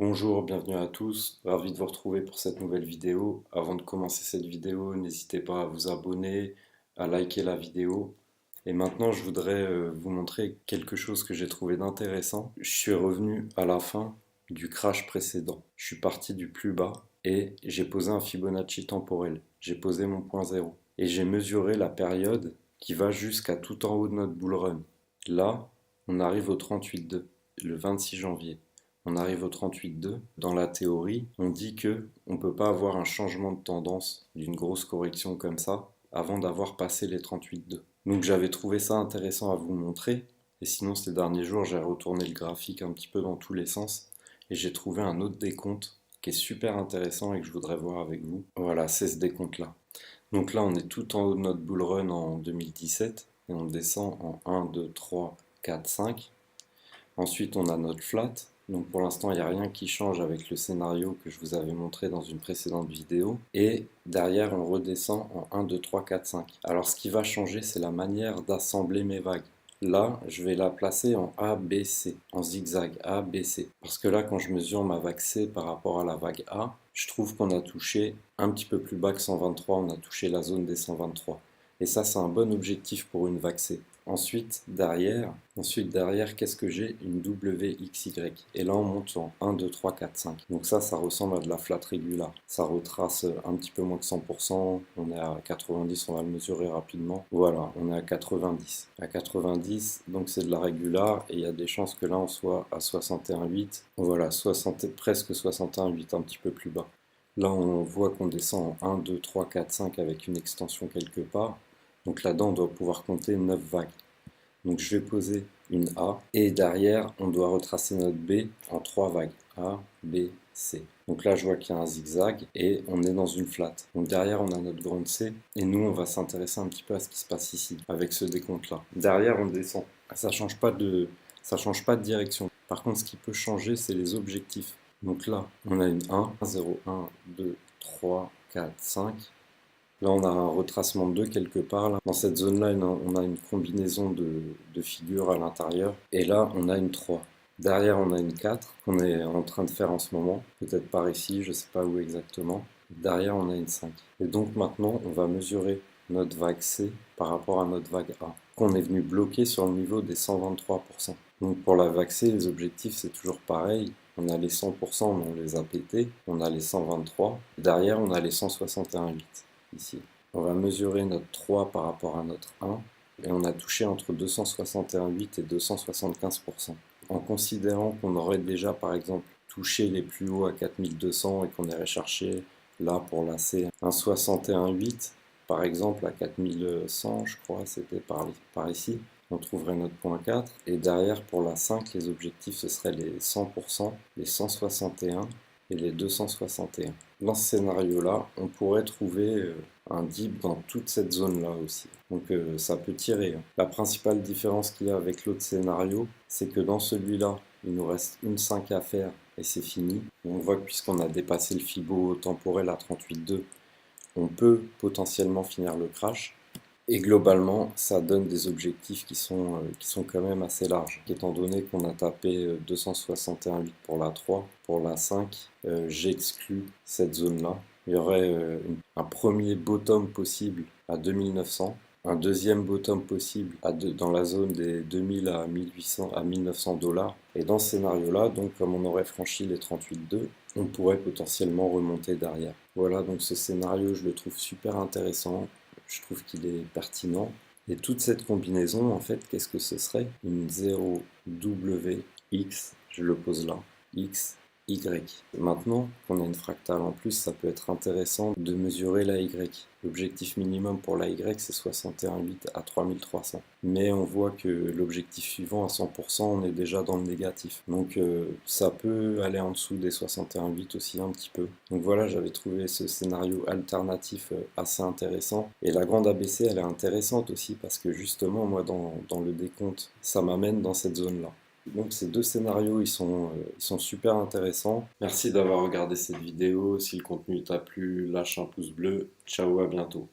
Bonjour, bienvenue à tous, ravi de vous retrouver pour cette nouvelle vidéo. Avant de commencer cette vidéo, n'hésitez pas à vous abonner, à liker la vidéo. Et maintenant, je voudrais vous montrer quelque chose que j'ai trouvé d'intéressant. Je suis revenu à la fin du crash précédent. Je suis parti du plus bas et j'ai posé un Fibonacci temporel. J'ai posé mon point zéro et j'ai mesuré la période qui va jusqu'à tout en haut de notre bull run. Là, on arrive au 38,2, le 26 janvier. On arrive au 38,2. Dans la théorie, on dit que on ne peut pas avoir un changement de tendance d'une grosse correction comme ça avant d'avoir passé les 38,2. Donc j'avais trouvé ça intéressant à vous montrer. Et sinon, ces derniers jours, j'ai retourné le graphique un petit peu dans tous les sens. Et j'ai trouvé un autre décompte qui est super intéressant et que je voudrais voir avec vous. Voilà, c'est ce décompte-là. Donc là, on est tout en haut de notre bull run en 2017. Et on descend en 1, 2, 3, 4, 5. Ensuite, on a notre flat. Donc pour l'instant, il n'y a rien qui change avec le scénario que je vous avais montré dans une précédente vidéo. Et derrière, on redescend en 1, 2, 3, 4, 5. Alors ce qui va changer, c'est la manière d'assembler mes vagues. Là, je vais la placer en A, B, C, en zigzag A, B, C. Parce que là, quand je mesure ma vague C par rapport à la vague A, je trouve qu'on a touché un petit peu plus bas que 123, on a touché la zone des 123. Et ça, c'est un bon objectif pour une vague C. Ensuite derrière, qu'est-ce que j'ai? Une WXY. Et là, on monte en 1, 2, 3, 4, 5. Donc ça ressemble à de la flat régular. Ça retrace un petit peu moins que 100%. On est à 90, on va le mesurer rapidement. Voilà, on est à 90. À 90, donc c'est de la régular. Et il y a des chances que là, on soit à 61,8. Voilà, 60, presque 61,8, un petit peu plus bas. Là, on voit qu'on descend en 1, 2, 3, 4, 5 avec une extension quelque part. Donc là-dedans, on doit pouvoir compter 9 vagues. Donc je vais poser une A et derrière, on doit retracer notre B en 3 vagues. A, B, C. Donc là, je vois qu'il y a un zigzag et on est dans une flat. Donc derrière, on a notre grande C et nous, on va s'intéresser un petit peu à ce qui se passe ici avec ce décompte-là. Derrière, on descend. Ça change pas de direction. Par contre, ce qui peut changer, c'est les objectifs. Donc là, on a une 1, 0, 1, 2, 3, 4, 5. Là, on a un retracement de 2 quelque part. Là. Dans cette zone-là, on a une combinaison de figures à l'intérieur. Et là, on a une 3. Derrière, on a une 4 qu'on est en train de faire en ce moment. Peut-être par ici, je ne sais pas où exactement. Derrière, on a une 5. Et donc maintenant, on va mesurer notre vague C par rapport à notre vague A, qu'on est venu bloquer sur le niveau des 123%. Donc pour la vague C, les objectifs, c'est toujours pareil. On a les 100%, mais on les a pétés. On a les 123. Derrière, on a les 161,8 ici. On va mesurer notre 3 par rapport à notre 1 et on a touché entre 261,8 et 275%. En considérant qu'on aurait déjà par exemple touché les plus hauts à 4200 et qu'on irait chercher là pour la C un 61,8 par exemple à 4100 je crois c'était par ici, on trouverait notre point 4 et derrière pour la 5 les objectifs ce seraient les 100%, les 161 et les 261. Dans ce scénario-là, on pourrait trouver un dip dans toute cette zone-là aussi. Donc ça peut tirer. La principale différence qu'il y a avec l'autre scénario, c'est que dans celui-là, il nous reste une 5 à faire et c'est fini. On voit que puisqu'on a dépassé le Fibo temporel à 38,2, on peut potentiellement finir le crash. Et globalement, ça donne des objectifs qui sont quand même assez larges. Étant donné qu'on a tapé 261,8 pour la 3, pour la 5, j'exclus cette zone-là. Il y aurait un premier bottom possible à 2900, un deuxième bottom possible dans la zone des 2000 à 1800 à 1900 dollars. Et dans ce scénario-là, donc comme on aurait franchi les 38,2, on pourrait potentiellement remonter derrière. Voilà, donc ce scénario, je le trouve super intéressant. Je trouve qu'il est pertinent. Et toute cette combinaison, en fait, qu'est-ce que ce serait? Une 0W, X, je le pose là, X, Y. Maintenant qu'on a une fractale en plus, ça peut être intéressant de mesurer la Y. L'objectif minimum pour la Y, c'est 61,8 à 3300. Mais on voit que l'objectif suivant, à 100%, on est déjà dans le négatif. Donc ça peut aller en dessous des 61,8 aussi un petit peu. Donc voilà, j'avais trouvé ce scénario alternatif assez intéressant. Et la grande ABC, elle est intéressante aussi parce que justement, moi, dans le décompte, ça m'amène dans cette zone-là. Donc ces deux scénarios, ils sont super intéressants. Merci d'avoir regardé cette vidéo. Si le contenu t'a plu, lâche un pouce bleu. Ciao, à bientôt.